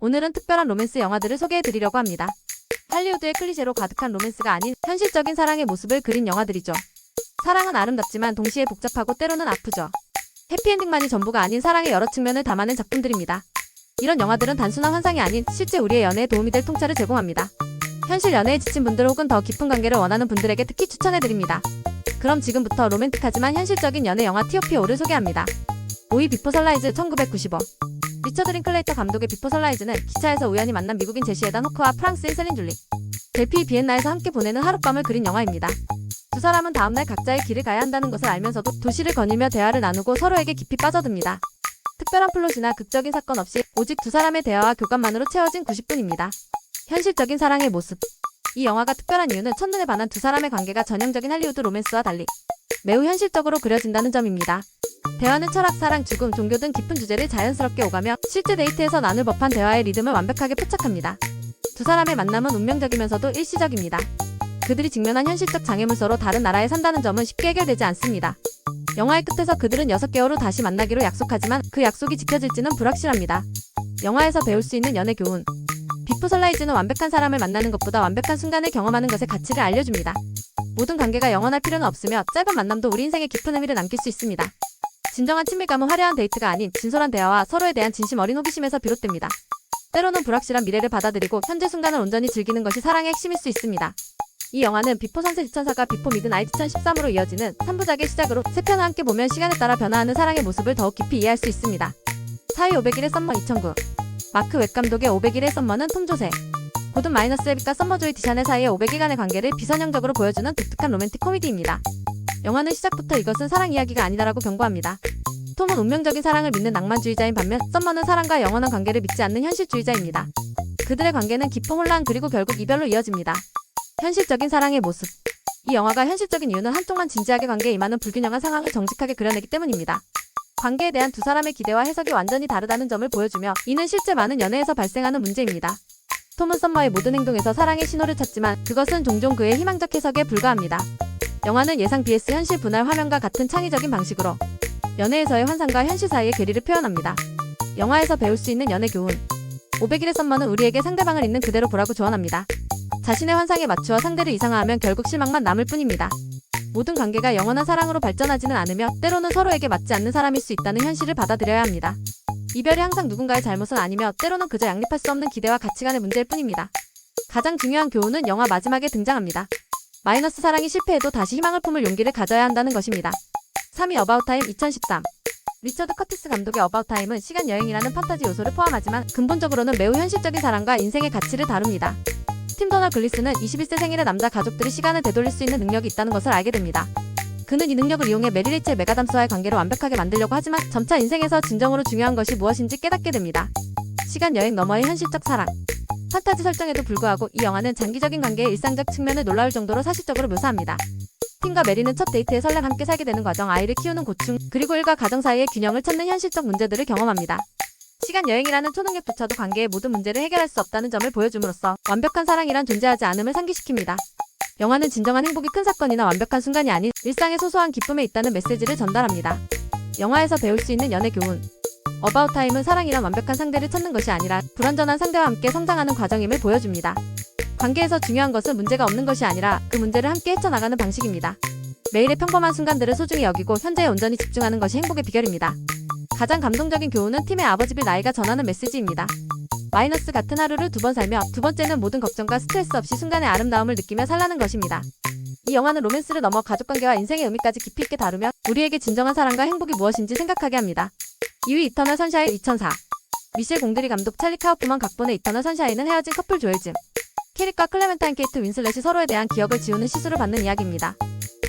오늘은 특별한 로맨스 영화들을 소개해드리려고 합니다. 할리우드의 클리셰로 가득한 로맨스가 아닌 현실적인 사랑의 모습을 그린 영화들이죠. 사랑은 아름답지만 동시에 복잡하고 때로는 아프죠. 해피엔딩만이 전부가 아닌 사랑의 여러 측면을 담아낸 작품들입니다. 이런 영화들은 단순한 환상이 아닌 실제 우리의 연애에 도움이 될 통찰을 제공합니다. 현실 연애에 지친 분들 혹은 더 깊은 관계를 원하는 분들에게 특히 추천해드립니다. 그럼 지금부터 로맨틱하지만 현실적인 연애 영화 TOP5를 소개합니다. 5위 비포 선라이즈 1995. 리처드 링클레이터 감독의 비포 선라이즈는 기차에서 우연히 만난 미국인 제시 에단 호크와 프랑스인 셀린 줄리, 델피 비엔나에서 함께 보내는 하룻밤을 그린 영화입니다. 두 사람은 다음날 각자의 길을 가야 한다는 것을 알면서도 도시를 거닐며 대화를 나누고 서로에게 깊이 빠져듭니다. 특별한 플롯이나 극적인 사건 없이 오직 두 사람의 대화와 교감만으로 채워진 90분입니다. 현실적인 사랑의 모습. 이 영화가 특별한 이유는 첫눈에 반한 두 사람의 관계가 전형적인 할리우드 로맨스와 달리 매우 현실적으로 그려진다는 점입니다. 대화는 철학, 사랑, 죽음, 종교 등 깊은 주제를 자연스럽게 오가며 실제 데이트에서 나눌 법한 대화의 리듬을 완벽하게 포착합니다. 두 사람의 만남은 운명적이면서도 일시적입니다. 그들이 직면한 현실적 장애물 서로 다른 나라에 산다는 점은 쉽게 해결되지 않습니다. 영화의 끝에서 그들은 6개월 후 다시 만나기로 약속하지만 그 약속이 지켜질지는 불확실합니다. 영화에서 배울 수 있는 연애 교훈. 비포 선라이즈는 완벽한 사람을 만나는 것보다 완벽한 순간을 경험하는 것의 가치를 알려줍니다. 모든 관계가 영원할 필요는 없으며 짧은 만남도 우리 인생에 깊은 의미를 남길 수 있습니다. 진정한 친밀감은 화려한 데이트가 아닌 진솔한 대화와 서로에 대한 진심 어린 호기심에서 비롯됩니다. 때로는 불확실한 미래를 받아들이고 현재 순간을 온전히 즐기는 것이 사랑의 핵심일 수 있습니다. 이 영화는 비포 선셋 2004가 비포 미드나잇 2013으로 이어지는 3부작의 시작으로 세 편을 함께 보면 시간에 따라 변화하는 사랑의 모습을 더욱 깊이 이해할 수 있습니다. 4위 500일의 썸머 2009. 마크 웹 감독의 500일의 썸머는 톰 조세, 고든 마이너스 레빗과 썸머 조이 디샨의 사이의 500일간의 관계를 비선형적으로 보여주는 독특한 로맨틱 코미디입니다. 영화는 시작부터 이것은 사랑 이야기가 아니다라고 경고합니다. 톰은 운명적인 사랑을 믿는 낭만주의자인 반면 썸머는 사랑과 영원한 관계를 믿지 않는 현실주의자입니다. 그들의 관계는 깊은 혼란 그리고 결국 이별로 이어집니다. 현실적인 사랑의 모습. 이 영화가 현실적인 이유는 한쪽만 진지하게 관계에 임하는 불균형한 상황을 정직하게 그려내기 때문입니다. 관계에 대한 두 사람의 기대와 해석이 완전히 다르다는 점을 보여주며 이는 실제 많은 연애에서 발생하는 문제입니다. 톰은 썸머의 모든 행동에서 사랑의 신호를 찾지만 그것은 종종 그의 희망적 해석에 불과합니다. 영화는 예상 vs 현실 분할 화면과 같은 창의적인 방식으로 연애에서의 환상과 현실 사이의 괴리를 표현합니다. 영화에서 배울 수 있는 연애 교훈. 500일의 썸머는 우리에게 상대방을 있는 그대로 보라고 조언합니다. 자신의 환상에 맞추어 상대를 이상화하면 결국 실망만 남을 뿐입니다. 모든 관계가 영원한 사랑으로 발전하지는 않으며 때로는 서로에게 맞지 않는 사람일 수 있다는 현실을 받아들여야 합니다. 이별이 항상 누군가의 잘못은 아니며 때로는 그저 양립할 수 없는 기대와 가치관의 문제일 뿐입니다. 가장 중요한 교훈은 영화 마지막에 등장합니다. 마이너스 사랑이 실패해도 다시 희망을 품을 용기를 가져야 한다는 것입니다. 3위 어바웃 타임 2013. 리처드 커티스 감독의 어바웃 타임은 시간 여행이라는 판타지 요소를 포함하지만 근본적으로는 매우 현실적인 사랑과 인생의 가치를 다룹니다. 팀 더너 글리스는 21세 생일의 남자 가족들이 시간을 되돌릴 수 있는 능력이 있다는 것을 알게 됩니다. 그는 이 능력을 이용해 메리 레이첼 맥아담스와의 관계를 완벽하게 만들려고 하지만 점차 인생에서 진정으로 중요한 것이 무엇인지 깨닫게 됩니다. 시간 여행 너머의 현실적 사랑. 판타지 설정에도 불구하고 이 영화는 장기적인 관계의 일상적 측면을 놀라울 정도로 사실적으로 묘사합니다. 팀과 메리는 첫 데이트에 설렘 함께 살게 되는 과정, 아이를 키우는 고충, 그리고 일과 가정 사이의 균형을 찾는 현실적 문제들을 경험합니다. 시간 여행이라는 초능력조차도 관계의 모든 문제를 해결할 수 없다는 점을 보여줌으로써 완벽한 사랑이란 존재하지 않음을 상기시킵니다. 영화는 진정한 행복이 큰 사건이나 완벽한 순간이 아닌 일상의 소소한 기쁨에 있다는 메시지를 전달합니다. 영화에서 배울 수 있는 연애 교훈. 어바웃 타임은 사랑이란 완벽한 상대를 찾는 것이 아니라 불완전한 상대와 함께 성장하는 과정임을 보여줍니다. 관계에서 중요한 것은 문제가 없는 것이 아니라 그 문제를 함께 헤쳐나가는 방식입니다. 매일의 평범한 순간들을 소중히 여기고 현재에 온전히 집중하는 것이 행복의 비결입니다. 가장 감동적인 교훈은 팀의 아버지 빌 나이가 전하는 메시지입니다. 마이너스 같은 하루를 2번 살며 두 번째는 모든 걱정과 스트레스 없이 순간의 아름다움을 느끼며 살라는 것입니다. 이 영화는 로맨스를 넘어 가족관계와 인생의 의미까지 깊이 있게 다루며 우리에게 진정한 사랑과 행복이 무엇인지 생각하게 합니다. 2위 이터널 선샤인 2004. 미셸 공드리 감독 찰리 카우프만 각본의 이터널 선샤인은 헤어진 커플 조엘즘, 캐릭과 클레멘타인 케이트 윈슬렛이 서로에 대한 기억을 지우는 시술을 받는 이야기입니다.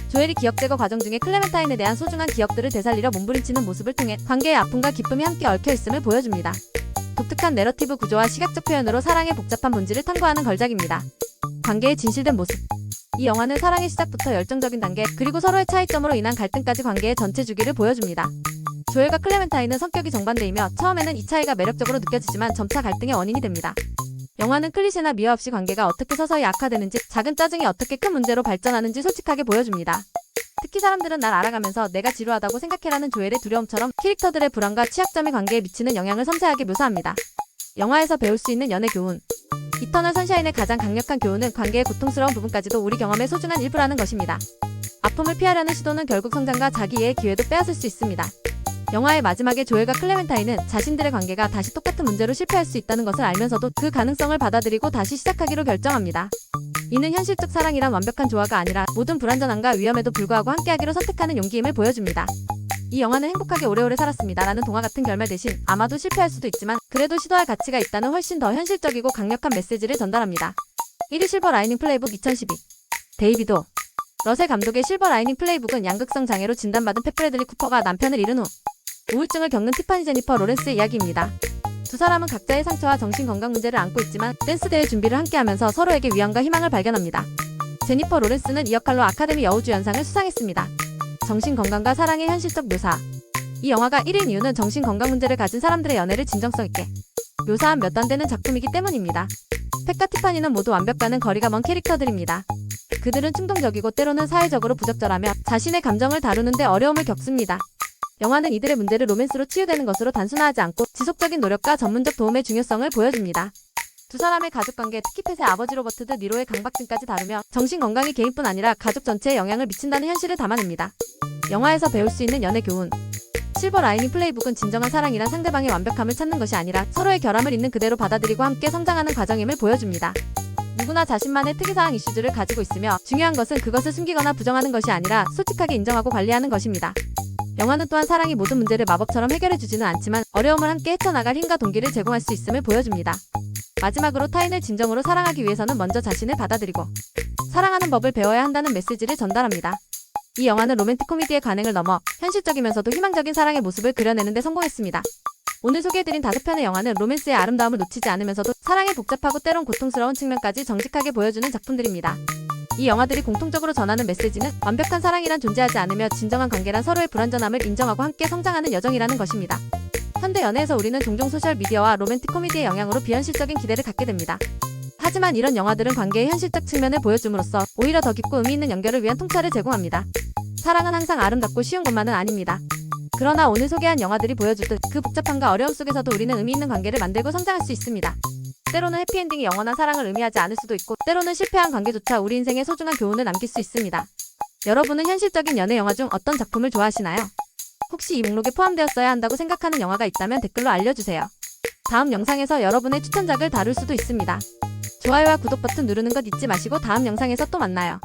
조엘이 기억 제거 과정 중에 클레멘타인에 대한 소중한 기억들을 되살리려 몸부림치는 모습을 통해 관계의 아픔과 기쁨이 함께 얽혀있음을 보여줍니다. 독특한 내러티브 구조와 시각적 표현으로 사랑의 복잡한 본질을 탐구하는 걸작입니다. 관계의 진실된 모습. 이 영화는 사랑의 시작부터 열정적인 단계, 그리고 서로의 차이점으로 인한 갈등까지 관계의 전체 주기를 보여줍니다. 조엘과 클레멘타인은 성격이 정반대이며 처음에는 이 차이가 매력적으로 느껴지지만 점차 갈등의 원인이 됩니다. 영화는 클리셰나 미화 없이 관계가 어떻게 서서히 악화되는지, 작은 짜증이 어떻게 큰 문제로 발전하는지 솔직하게 보여줍니다. 특히 사람들은 날 알아가면서 내가 지루하다고 생각해라는 조엘의 두려움처럼 캐릭터들의 불안과 취약점이 관계에 미치는 영향을 섬세하게 묘사합니다. 영화에서 배울 수 있는 연애 교훈. 이터널 선샤인의 가장 강력한 교훈은 관계의 고통스러운 부분까지도 우리 경험의 소중한 일부라는 것입니다. 아픔을 피하려는 시도는 결국 성장과 자기 이해의 기회도 빼앗을 수 있습니다. 영화의 마지막에 조엘과 클레멘타인은 자신들의 관계가 다시 똑같은 문제로 실패할 수 있다는 것을 알면서도 그 가능성을 받아들이고 다시 시작하기로 결정합니다. 이는 현실적 사랑이란 완벽한 조화가 아니라 모든 불완전함과 위험에도 불구하고 함께하기로 선택하는 용기임을 보여줍니다. 이 영화는 행복하게 오래오래 살았습니다 라는 동화 같은 결말 대신 아마도 실패할 수도 있지만 그래도 시도할 가치가 있다는 훨씬 더 현실적이고 강력한 메시지를 전달합니다. 1위 실버 라이닝 플레이북 2012. 데이비도 러셀 감독의 실버 라이닝 플레이북은 양극성 장애로 진단받은 팻 브래들리 쿠퍼가 남편을 잃은 후 우울증을 겪는 티파니 제니퍼 로렌스의 이야기입니다. 두 사람은 각자의 상처와 정신건강 문제를 안고 있지만 댄스 대회 준비를 함께하면서 서로에게 위안과 희망을 발견합니다. 제니퍼 로렌스는 이 역할로 아카데미 여우주연상을 수상했습니다. 정신건강과 사랑의 현실적 묘사. 이 영화가 1인 이유는 정신건강 문제를 가진 사람들의 연애를 진정성 있게 묘사한 몇 안 되는 작품이기 때문입니다. 팻과 티파니는 모두 완벽과는 거리가 먼 캐릭터들입니다. 그들은 충동적이고 때로는 사회적으로 부적절하며 자신의 감정을 다루는데 어려움을 겪습니다. 영화는 이들의 문제를 로맨스로 치유되는 것으로 단순화하지 않고 지속적인 노력과 전문적 도움의 중요성을 보여줍니다. 두 사람의 가족관계, 특히 팻의 아버지 로버트 드 니로의 강박증까지 다루며 정신건강이 개인뿐 아니라 가족 전체에 영향을 미친다는 현실을 담아냅니다. 영화에서 배울 수 있는 연애 교훈. 실버 라이닝 플레이북은 진정한 사랑이란 상대방의 완벽함을 찾는 것이 아니라 서로의 결함을 있는 그대로 받아들이고 함께 성장하는 과정임을 보여줍니다. 누구나 자신만의 특이사항 이슈들을 가지고 있으며 중요한 것은 그것을 숨기거나 부정하는 것이 아니라 솔직하게 인정하고 관리하는 것입니다. 영화는 또한 사랑이 모든 문제를 마법처럼 해결해주지는 않지만 어려움을 함께 헤쳐나갈 힘과 동기를 제공할 수 있음을 보여줍니다. 마지막으로 타인을 진정으로 사랑하기 위해서는 먼저 자신을 받아들이고 사랑하는 법을 배워야 한다는 메시지를 전달합니다. 이 영화는 로맨틱 코미디의 관행을 넘어 현실적이면서도 희망적인 사랑의 모습을 그려내는 데 성공했습니다. 오늘 소개해드린 5편의 영화는 로맨스의 아름다움을 놓치지 않으면서도 사랑의 복잡하고 때론 고통스러운 측면까지 정직하게 보여주는 작품들입니다. 이 영화들이 공통적으로 전하는 메시지는 완벽한 사랑이란 존재하지 않으며 진정한 관계란 서로의 불완전함을 인정하고 함께 성장하는 여정이라는 것입니다. 현대 연애에서 우리는 종종 소셜미디어와 로맨틱 코미디의 영향으로 비현실적인 기대를 갖게 됩니다. 하지만 이런 영화들은 관계의 현실적 측면을 보여줌으로써 오히려 더 깊고 의미 있는 연결을 위한 통찰을 제공합니다. 사랑은 항상 아름답고 쉬운 것만은 아닙니다. 그러나 오늘 소개한 영화들이 보여주듯 그 복잡함과 어려움 속에서도 우리는 의미 있는 관계를 만들고 성장할 수 있습니다. 때로는 해피엔딩이 영원한 사랑을 의미하지 않을 수도 있고 때로는 실패한 관계조차 우리 인생에 소중한 교훈을 남길 수 있습니다. 여러분은 현실적인 연애 영화 중 어떤 작품을 좋아하시나요? 혹시 이 목록에 포함되었어야 한다고 생각하는 영화가 있다면 댓글로 알려주세요. 다음 영상에서 여러분의 추천작을 다룰 수도 있습니다. 좋아요와 구독 버튼 누르는 것 잊지 마시고 다음 영상에서 또 만나요.